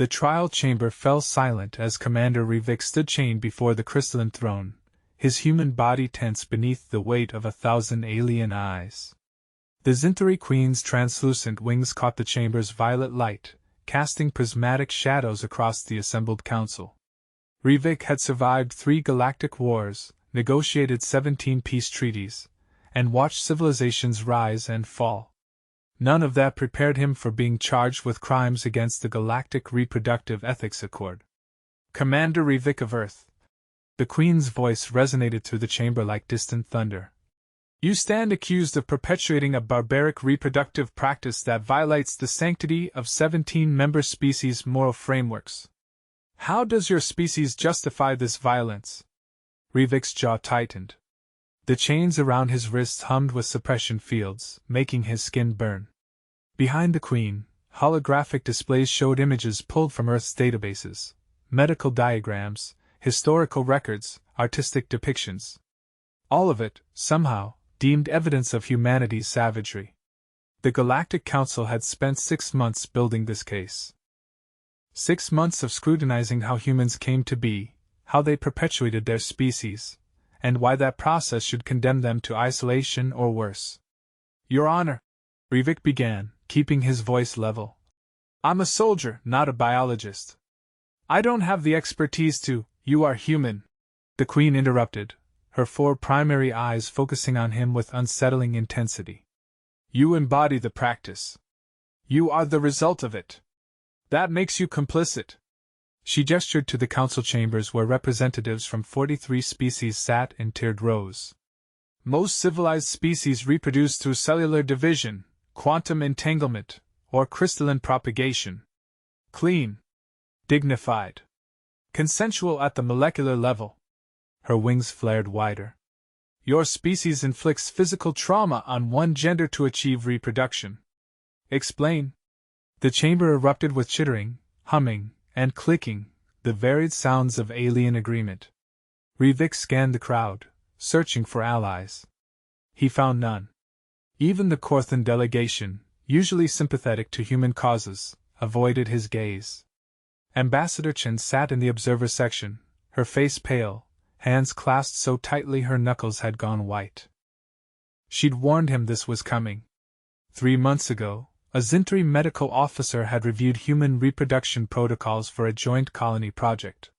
The trial chamber fell silent as Commander Rivik stood chained before the crystalline throne, his human body tense beneath the weight of 1,000 alien eyes. The Zinthari Queen's translucent wings caught the chamber's violet light, casting prismatic shadows across the assembled council. Rivik had survived 3 galactic wars, negotiated 17 peace treaties, and watched civilizations rise and fall. None of that prepared him for being charged with crimes against the Galactic Reproductive Ethics Accord. Commander Rivik of Earth. The Queen's voice resonated through the chamber like distant thunder. You stand accused of perpetuating a barbaric reproductive practice that violates the sanctity of 17 member species' moral frameworks. How does your species justify this violence? Rivik's jaw tightened. The chains around his wrists hummed with suppression fields, making his skin burn. Behind the Queen, holographic displays showed images pulled from Earth's databases, medical diagrams, historical records, artistic depictions. All of it, somehow, deemed evidence of humanity's savagery. The Galactic Council had spent 6 months building this case. 6 months of scrutinizing how humans came to be, how they perpetuated their species, and why that process should condemn them to isolation or worse. Your Honor, Rivik began, keeping his voice level. I'm a soldier, not a biologist. I don't have the expertise to. You are human. The Queen interrupted, her 4 primary eyes focusing on him with unsettling intensity. You embody the practice. You are the result of it. That makes you complicit. She gestured to the council chambers where representatives from 43 species sat in tiered rows. Most civilized species reproduce through cellular division, quantum entanglement, or crystalline propagation. Clean. Dignified. Consensual at the molecular level. Her wings flared wider. Your species inflicts physical trauma on one gender to achieve reproduction. Explain. The chamber erupted with chittering, humming, and clicking, the varied sounds of alien agreement. Rivik scanned the crowd, searching for allies. He found none. Even the Korthan delegation, usually sympathetic to human causes, avoided his gaze. Ambassador Chen sat in the observer section, her face pale, hands clasped so tightly her knuckles had gone white. She'd warned him this was coming. 3 months ago, a Zinthari medical officer had reviewed human reproduction protocols for a joint colony project.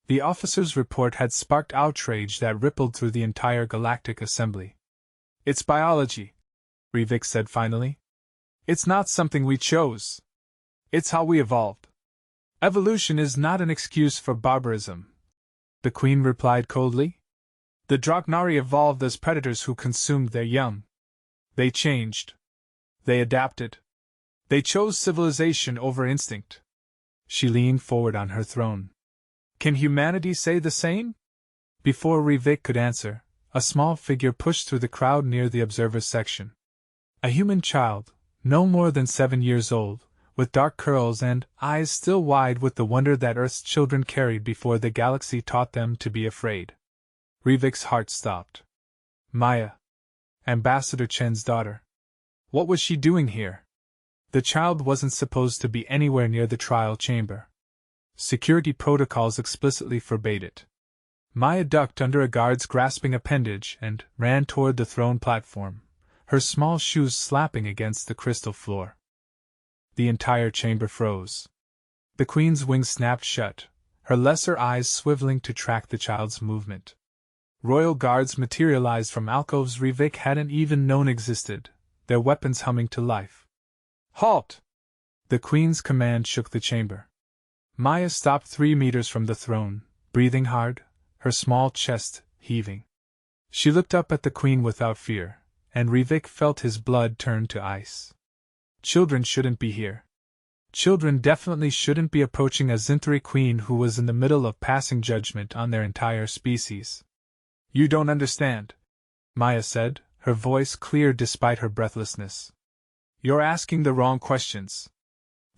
The officer's report had sparked outrage that rippled through the entire Galactic Assembly. It's biology, Rivik said finally. It's not something we chose. It's how we evolved. Evolution is not an excuse for barbarism, the Queen replied coldly. The Dragnari evolved as predators who consumed their young. They changed. They adapted. They chose civilization over instinct. She leaned forward on her throne. Can humanity say the same? Before Rivik could answer, a small figure pushed through the crowd near the observer section. A human child, no more than 7 years old, with dark curls and eyes still wide with the wonder that Earth's children carried before the galaxy taught them to be afraid. Rivik's heart stopped. Maya. Ambassador Chen's daughter. What was she doing here? The child wasn't supposed to be anywhere near the trial chamber. Security protocols explicitly forbade it. Maya ducked under a guard's grasping appendage and ran toward the throne platform, her small shoes slapping against the crystal floor. The entire chamber froze. The Queen's wings snapped shut, her lesser eyes swiveling to track the child's movement. Royal guards materialized from alcoves Rivik hadn't even known existed, their weapons humming to life. Halt! The Queen's command shook the chamber. Maya stopped 3 meters from the throne, breathing hard, her small chest heaving. She looked up at the Queen without fear, and Rivik felt his blood turn to ice. Children shouldn't be here. Children definitely shouldn't be approaching a Zinthari Queen who was in the middle of passing judgment on their entire species. You don't understand, Maya said, her voice clear despite her breathlessness. You're asking the wrong questions.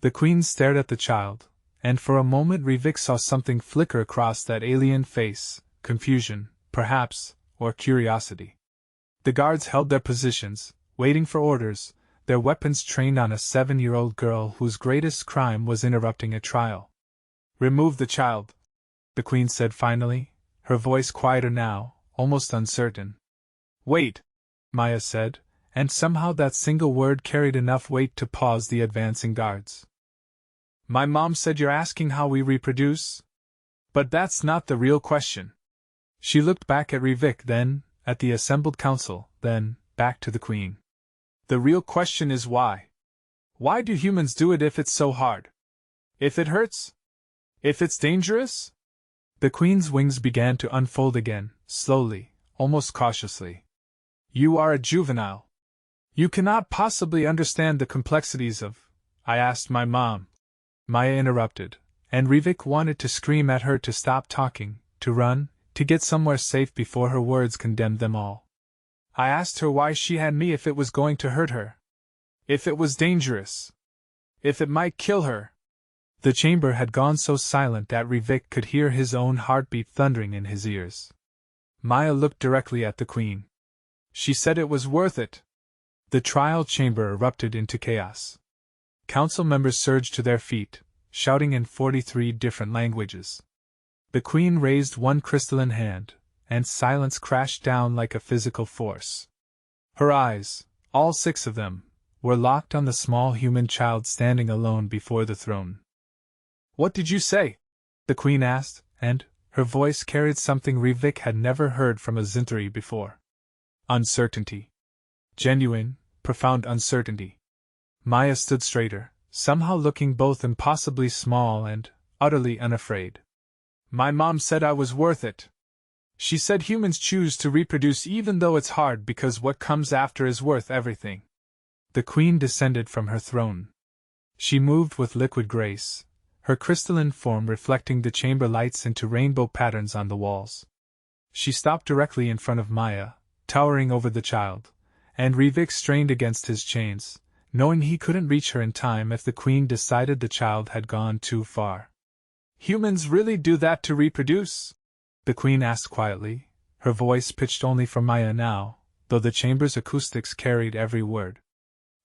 The Queen stared at the child, and for a moment Rivik saw something flicker across that alien face, confusion, perhaps, or curiosity. The guards held their positions, waiting for orders, their weapons trained on a 7-year-old girl whose greatest crime was interrupting a trial. "Remove the child," the Queen said finally, her voice quieter now, almost uncertain. "Wait," Maya said, and somehow that single word carried enough weight to pause the advancing guards. "My mom said you're asking how we reproduce? But that's not the real question." She looked back at Rivik, then at the assembled council, then back to the Queen. "The real question is why. Why do humans do it if it's so hard? If it hurts? If it's dangerous?" The Queen's wings began to unfold again, slowly, almost cautiously. "You are a juvenile. You cannot possibly understand the complexities of— I asked my mom," Maya interrupted, and Rivik wanted to scream at her to stop talking, to run, to get somewhere safe before her words condemned them all. "I asked her why she had me if it was going to hurt her. If it was dangerous. If it might kill her." The chamber had gone so silent that Rivik could hear his own heartbeat thundering in his ears. Maya looked directly at the Queen. "She said it was worth it." The trial chamber erupted into chaos. Council members surged to their feet, shouting in 43 different languages. The Queen raised one crystalline hand, and silence crashed down like a physical force. Her eyes, all 6 of them, were locked on the small human child standing alone before the throne. "What did you say?" the Queen asked, and her voice carried something Rivik had never heard from a Zinthari before. "Uncertainty. Genuine, profound uncertainty." Maya stood straighter, somehow looking both impossibly small and utterly unafraid. "My mom said I was worth it. She said humans choose to reproduce even though it's hard because what comes after is worth everything." The Queen descended from her throne. She moved with liquid grace, her crystalline form reflecting the chamber lights into rainbow patterns on the walls. She stopped directly in front of Maya, towering over the child, and Rivik strained against his chains, knowing he couldn't reach her in time if the Queen decided the child had gone too far. "Humans really do that to reproduce?" the Queen asked quietly, her voice pitched only for Maya now, though the chamber's acoustics carried every word.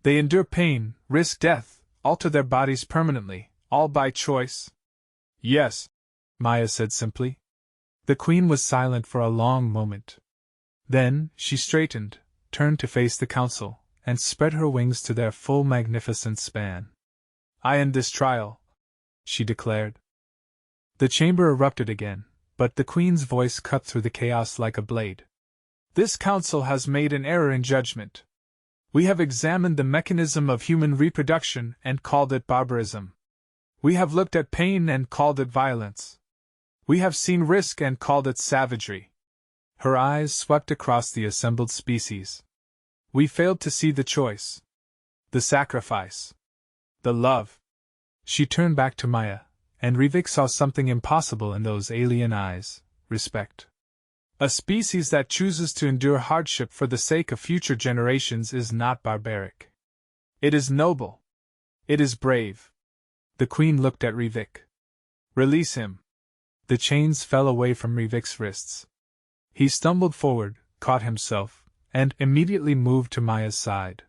"They endure pain, risk death, alter their bodies permanently, all by choice?" "Yes," Maya said simply. The Queen was silent for a long moment. Then, she straightened, turned to face the council, and spread her wings to their full magnificent span. "I end this trial," she declared. The chamber erupted again, but the Queen's voice cut through the chaos like a blade. "This council has made an error in judgment. We have examined the mechanism of human reproduction and called it barbarism. We have looked at pain and called it violence. We have seen risk and called it savagery." Her eyes swept across the assembled species. "We failed to see the choice. The sacrifice. The love." She turned back to Maya, and Rivik saw something impossible in those alien eyes: respect. "A species that chooses to endure hardship for the sake of future generations is not barbaric. It is noble. It is brave." The Queen looked at Rivik. "Release him." The chains fell away from Rivik's wrists. He stumbled forward, caught himself, and immediately moved to Maya's side.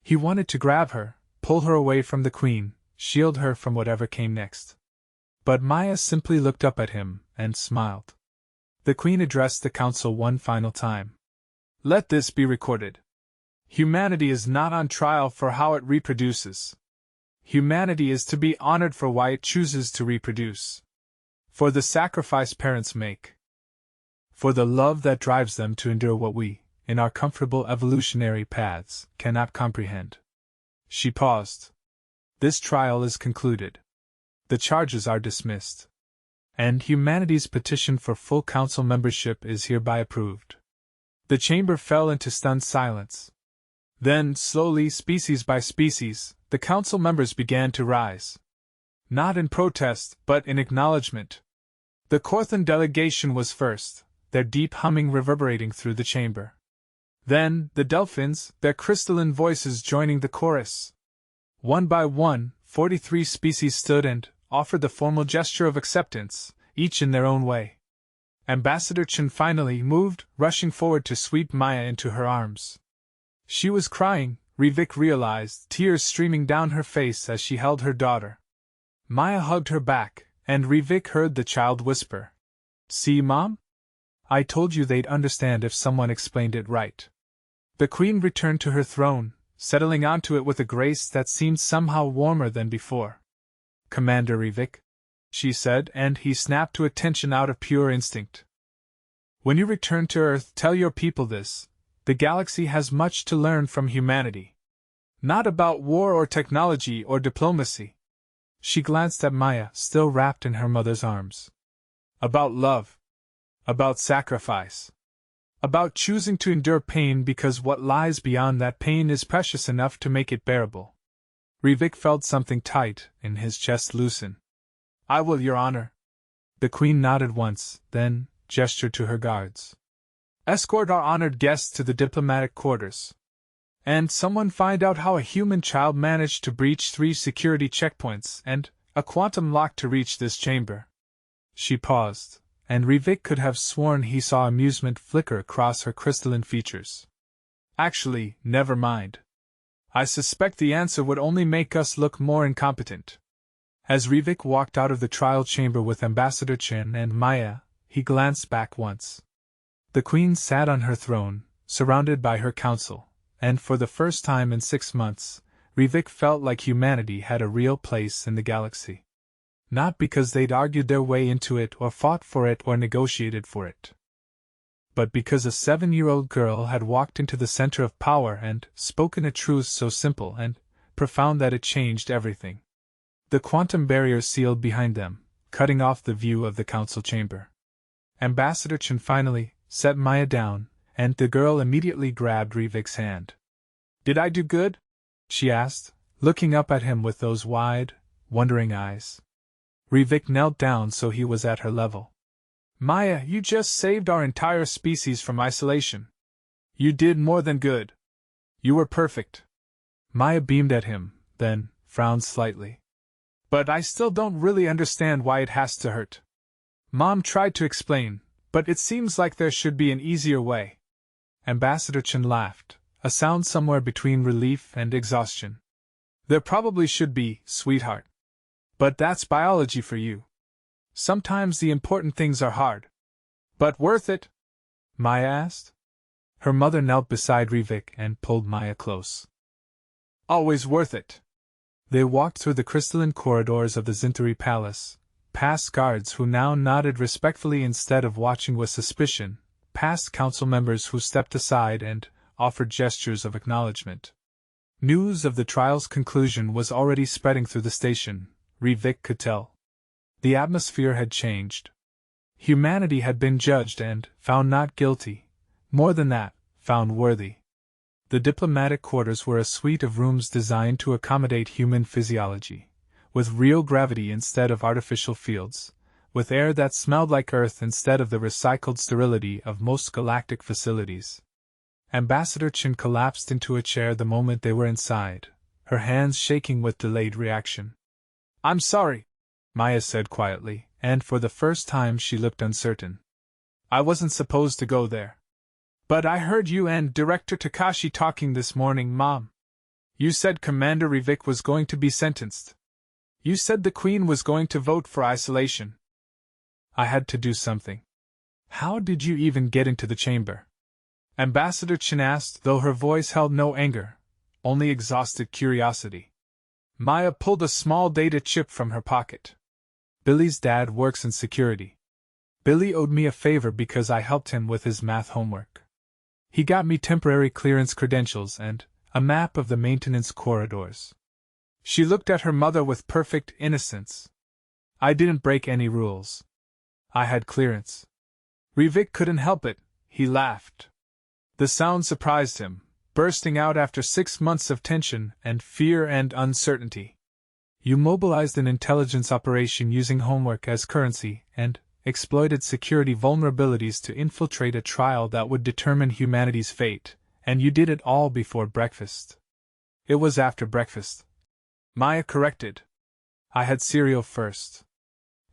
He wanted to grab her, pull her away from the Queen, shield her from whatever came next. But Maya simply looked up at him and smiled. The Queen addressed the council one final time. "Let this be recorded. Humanity is not on trial for how it reproduces. Humanity is to be honored for why it chooses to reproduce. For the sacrifice parents make. For the love that drives them to endure what we, in our comfortable evolutionary paths, cannot comprehend." She paused. "This trial is concluded. The charges are dismissed. And humanity's petition for full council membership is hereby approved." The chamber fell into stunned silence. Then, slowly, species by species, the council members began to rise. Not in protest, but in acknowledgement. The Korthan delegation was first, their deep humming reverberating through the chamber. Then, the Delphins, their crystalline voices joining the chorus. One by one, 43 species stood and offered the formal gesture of acceptance, each in their own way. Ambassador Chen finally moved, rushing forward to sweep Maya into her arms. She was crying, Rivik realized, tears streaming down her face as she held her daughter. Maya hugged her back, and Rivik heard the child whisper, "See, Mom? I told you they'd understand if someone explained it right." The Queen returned to her throne, settling onto it with a grace that seemed somehow warmer than before. "Commander Rivik," she said, and he snapped to attention out of pure instinct. "When you return to Earth, tell your people this. The galaxy has much to learn from humanity. Not about war or technology or diplomacy." She glanced at Maya, still wrapped in her mother's arms. "About love. About sacrifice. About choosing to endure pain because what lies beyond that pain is precious enough to make it bearable." Rivik felt something tight in his chest loosen. "I will, Your Honor." The Queen nodded once, then gestured to her guards. "Escort our honored guests to the diplomatic quarters. And someone find out how a human child managed to breach 3 security checkpoints and a quantum lock to reach this chamber." She paused, and Rivik could have sworn he saw amusement flicker across her crystalline features. "Actually, never mind. I suspect the answer would only make us look more incompetent." As Rivik walked out of the trial chamber with Ambassador Chen and Maya, he glanced back once. The Queen sat on her throne, surrounded by her council, and for the first time in 6 months, Rivik felt like humanity had a real place in the galaxy. Not because they'd argued their way into it or fought for it or negotiated for it, but because a 7-year-old girl had walked into the center of power and spoken a truth so simple and profound that it changed everything. The quantum barrier sealed behind them, cutting off the view of the council chamber. Ambassador Chen finally set Maya down, and the girl immediately grabbed Rivik's hand. "Did I do good?" she asked, looking up at him with those wide, wondering eyes. Rivik knelt down so he was at her level. "Maya, you just saved our entire species from isolation. You did more than good. You were perfect." Maya beamed at him, then frowned slightly. "But I still don't really understand why it has to hurt." Mom tried to explain, but it seems like there should be an easier way. Ambassador Chen laughed, a sound somewhere between relief and exhaustion. "There probably should be, sweetheart. But that's biology for you. Sometimes the important things are hard. But worth it?" Maya asked. Her mother knelt beside Rivik and pulled Maya close. "Always worth it." They walked through the crystalline corridors of the Zintari Palace, past guards who now nodded respectfully instead of watching with suspicion, past council members who stepped aside and offered gestures of acknowledgement. News of the trial's conclusion was already spreading through the station, Rivik could tell. The atmosphere had changed. Humanity had been judged and found not guilty, more than that, found worthy. The diplomatic quarters were a suite of rooms designed to accommodate human physiology, with real gravity instead of artificial fields, with air that smelled like Earth instead of the recycled sterility of most galactic facilities. Ambassador Chen collapsed into a chair the moment they were inside, her hands shaking with delayed reaction. "I'm sorry," Maya said quietly, and for the first time she looked uncertain. "I wasn't supposed to go there. But I heard you and Director Takashi talking this morning, Mom. You said Commander Rivik was going to be sentenced. You said the Queen was going to vote for isolation." "I had to do something." "How did you even get into the chamber?" Ambassador Chen asked, though her voice held no anger, only exhausted curiosity. Maya pulled a small data chip from her pocket. "Billy's dad works in security. Billy owed me a favor because I helped him with his math homework. He got me temporary clearance credentials and a map of the maintenance corridors." She looked at her mother with perfect innocence. "I didn't break any rules. I had clearance." Rivik couldn't help it, he laughed. The sound surprised him, bursting out after 6 months of tension and fear and uncertainty. "You mobilized an intelligence operation using homework as currency and exploited security vulnerabilities to infiltrate a trial that would determine humanity's fate, and you did it all before breakfast." "It was after breakfast," Maya corrected. "I had cereal first."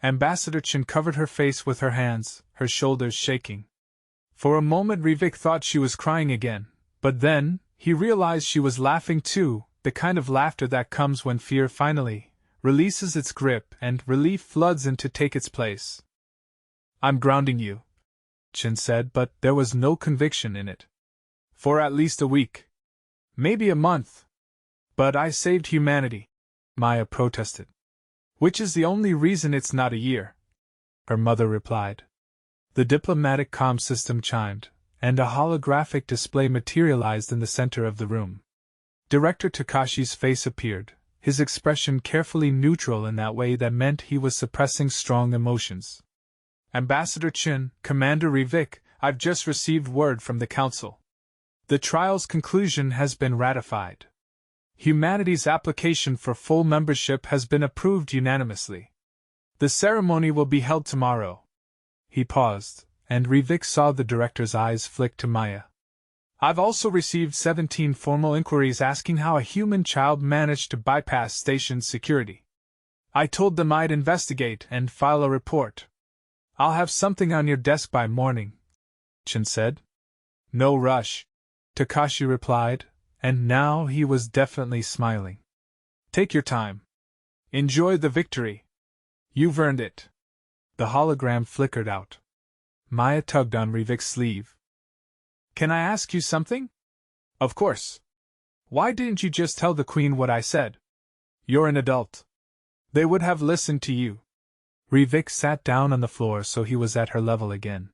Ambassador Chen covered her face with her hands, her shoulders shaking. For a moment Rivik thought she was crying again, but then, He realized she was laughing too, the kind of laughter that comes when fear finally releases its grip and relief floods in to take its place. "I'm grounding you," Chen said, but there was no conviction in it. "For at least a week. Maybe a month. But I saved humanity," Maya protested. "Which is the only reason it's not a year," her mother replied. The diplomatic comm system chimed, and a holographic display materialized in the center of the room. Director Takashi's face appeared, his expression carefully neutral in that way that meant he was suppressing strong emotions. "Ambassador Chin, Commander Rivik, I've just received word from the Council. The trial's conclusion has been ratified. Humanity's application for full membership has been approved unanimously. The ceremony will be held tomorrow." He paused, and Rivik saw the director's eyes flick to Maya. "I've also received 17 formal inquiries asking how a human child managed to bypass station security. I told them I'd investigate and file a report. I'll have something on your desk by morning," Chen said. "No rush," Takashi replied, and now he was definitely smiling. "Take your time. Enjoy the victory. You've earned it." The hologram flickered out. Maya tugged on Rivik's sleeve. "Can I ask you something?" "Of course. Why didn't you just tell the Queen what I said? You're an adult. They would have listened to you." Rivik sat down on the floor so he was at her level again.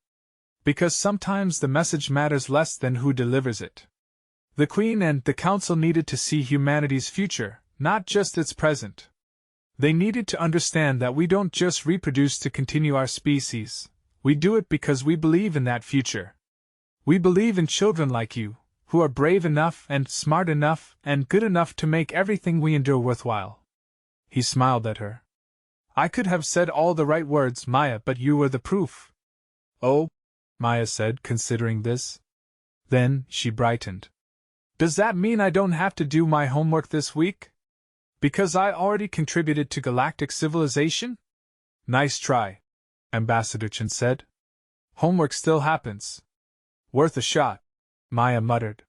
"Because sometimes the message matters less than who delivers it. The Queen and the Council needed to see humanity's future, not just its present. They needed to understand that we don't just reproduce to continue our species, we do it because we believe in that future. We believe in children like you, who are brave enough and smart enough and good enough to make everything we endure worthwhile." He smiled at her. "I could have said all the right words, Maya, but you were the proof." "Oh," Maya said, considering this. Then she brightened. "Does that mean I don't have to do my homework this week? Because I already contributed to galactic civilization?" "Nice try," Ambassador Chen said. "Homework still happens. Worth a shot," Maya muttered.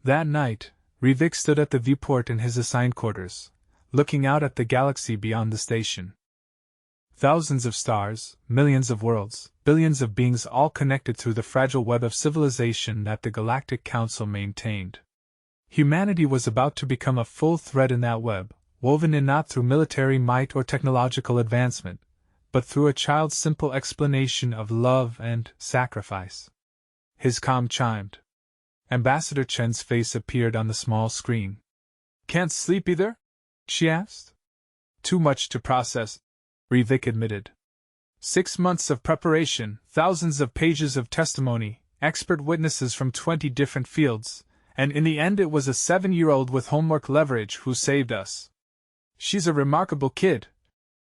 That night, Rivik stood at the viewport in his assigned quarters, looking out at the galaxy beyond the station. Thousands of stars, millions of worlds, billions of beings all connected through the fragile web of civilization that the Galactic Council maintained. Humanity was about to become a full thread in that web, woven in not through military might or technological advancement, but through a child's simple explanation of love and sacrifice. His comm chimed. Ambassador Chen's face appeared on the small screen. "Can't sleep either?" she asked. "Too much to process," Rivik admitted. 6 months of preparation, thousands of pages of testimony, expert witnesses from 20 different fields, and in the end it was a 7-year-old with homework leverage who saved us. "She's a remarkable kid,"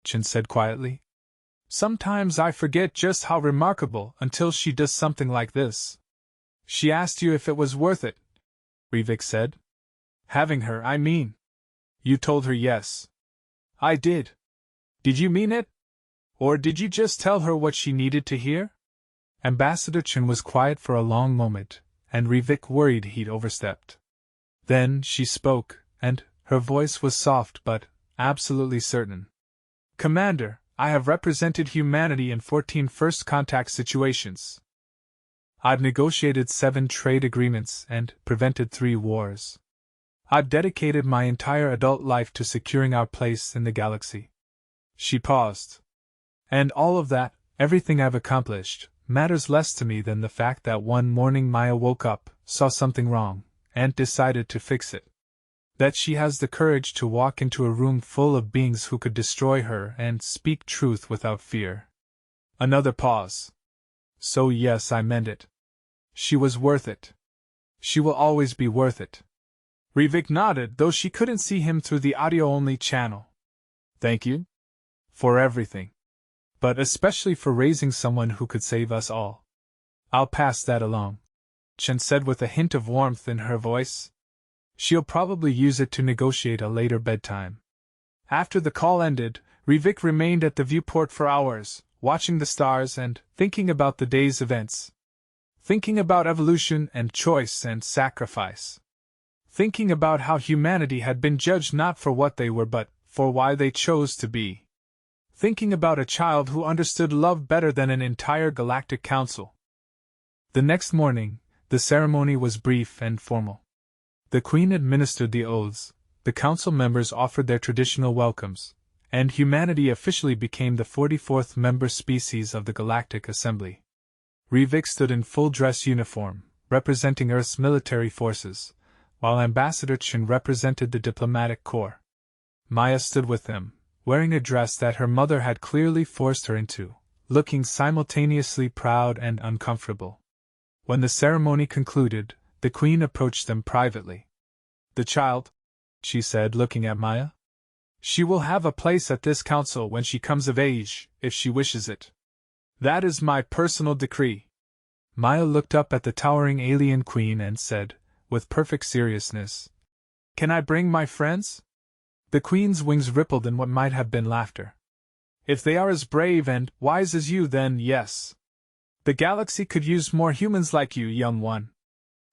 Chen said quietly. "Sometimes I forget just how remarkable until she does something like this." "She asked you if it was worth it," Rivik said. "Having her, I mean." "You told her yes." "I did. Did you mean it? Or did you just tell her what she needed to hear?" Ambassador Chen was quiet for a long moment, and Rivik worried he'd overstepped. Then she spoke, and her voice was soft but absolutely certain. "Commander, I have represented humanity in 14 first contact situations. I've negotiated 7 trade agreements and prevented 3 wars. I've dedicated my entire adult life to securing our place in the galaxy." She paused. "And all of that, everything I've accomplished, matters less to me than the fact that one morning Maya woke up, saw something wrong, and decided to fix it. That she has the courage to walk into a room full of beings who could destroy her and speak truth without fear." Another pause. "So yes, I meant it. She was worth it. She will always be worth it." Rivik nodded, though she couldn't see him through the audio-only channel. "Thank you for everything. But especially for raising someone who could save us all." "I'll pass that along," Chen said with a hint of warmth in her voice. "She'll probably use it to negotiate a later bedtime." After the call ended, Rivik remained at the viewport for hours, watching the stars and thinking about the day's events. Thinking about evolution and choice and sacrifice. thinking about how humanity had been judged not for what they were but for why they chose to be. Thinking about a child who understood love better than an entire galactic council. The next morning, the ceremony was brief and formal. The Queen administered the oaths, the council members offered their traditional welcomes, and humanity officially became the 44th member species of the Galactic Assembly. Rivik stood in full dress uniform, representing Earth's military forces, while Ambassador Chen represented the diplomatic corps. Maya stood with them, wearing a dress that her mother had clearly forced her into, looking simultaneously proud and uncomfortable. When the ceremony concluded, the Queen approached them privately. "The child," she said, looking at Maya. "She will have a place at this council when she comes of age, if she wishes it. That is my personal decree." Maya looked up at the towering alien queen and said, with perfect seriousness, "Can I bring my friends?" The queen's wings rippled in what might have been laughter. "If they are as brave and wise as you, then yes. The galaxy could use more humans like you, young one."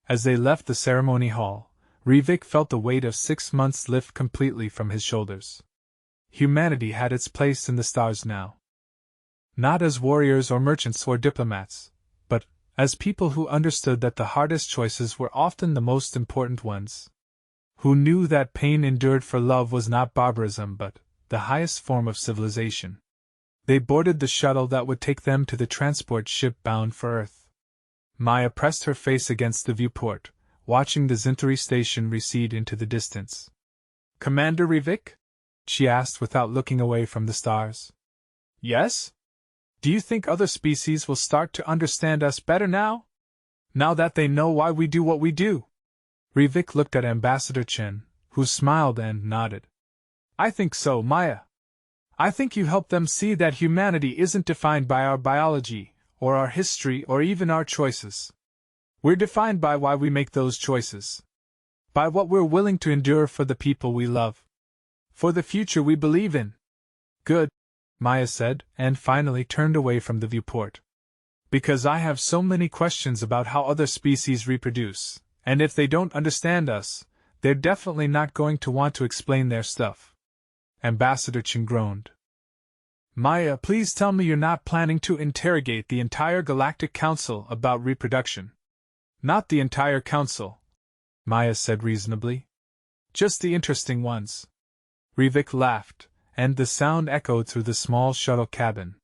As they left the ceremony hall, Rivik felt the weight of 6 months lift completely from his shoulders. Humanity had its place in the stars now. Not as warriors or merchants or diplomats, but as people who understood that the hardest choices were often the most important ones. Who knew that pain endured for love was not barbarism but the highest form of civilization. They boarded the shuttle that would take them to the transport ship bound for Earth. Maya pressed her face against the viewport, watching the Zintari station recede into the distance. "Commander Rivik?" she asked without looking away from the stars. "Yes? Do you think other species will start to understand us better now? Now that they know why we do what we do?" Rivik looked at Ambassador Chen, who smiled and nodded. "I think so, Maya. I think you help them see that humanity isn't defined by our biology, or our history, or even our choices. We're defined by why we make those choices. By what we're willing to endure for the people we love. For the future we believe in." "Good," Maya said, and finally turned away from the viewport. "Because I have so many questions about how other species reproduce, and if they don't understand us, they're definitely not going to want to explain their stuff." Ambassador Chen groaned. "Maya, please tell me you're not planning to interrogate the entire Galactic Council about reproduction." "Not the entire council," Maya said reasonably. "Just the interesting ones." Rivik laughed, and the sound echoed through the small shuttle cabin.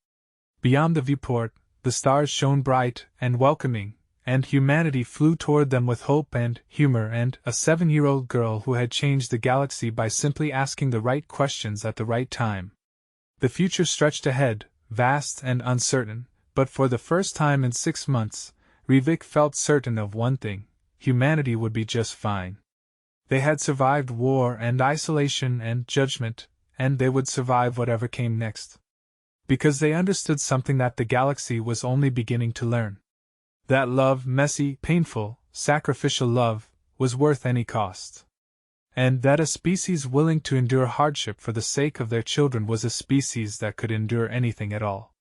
Beyond the viewport, the stars shone bright and welcoming, and humanity flew toward them with hope and humor and a 7-year-old girl who had changed the galaxy by simply asking the right questions at the right time. The future stretched ahead, vast and uncertain, but for the first time in 6 months, Rivik felt certain of one thing: humanity would be just fine. They had survived war and isolation and judgment, and they would survive whatever came next. Because they understood something that the galaxy was only beginning to learn. That love, messy, painful, sacrificial love, was worth any cost. And that a species willing to endure hardship for the sake of their children was a species that could endure anything at all.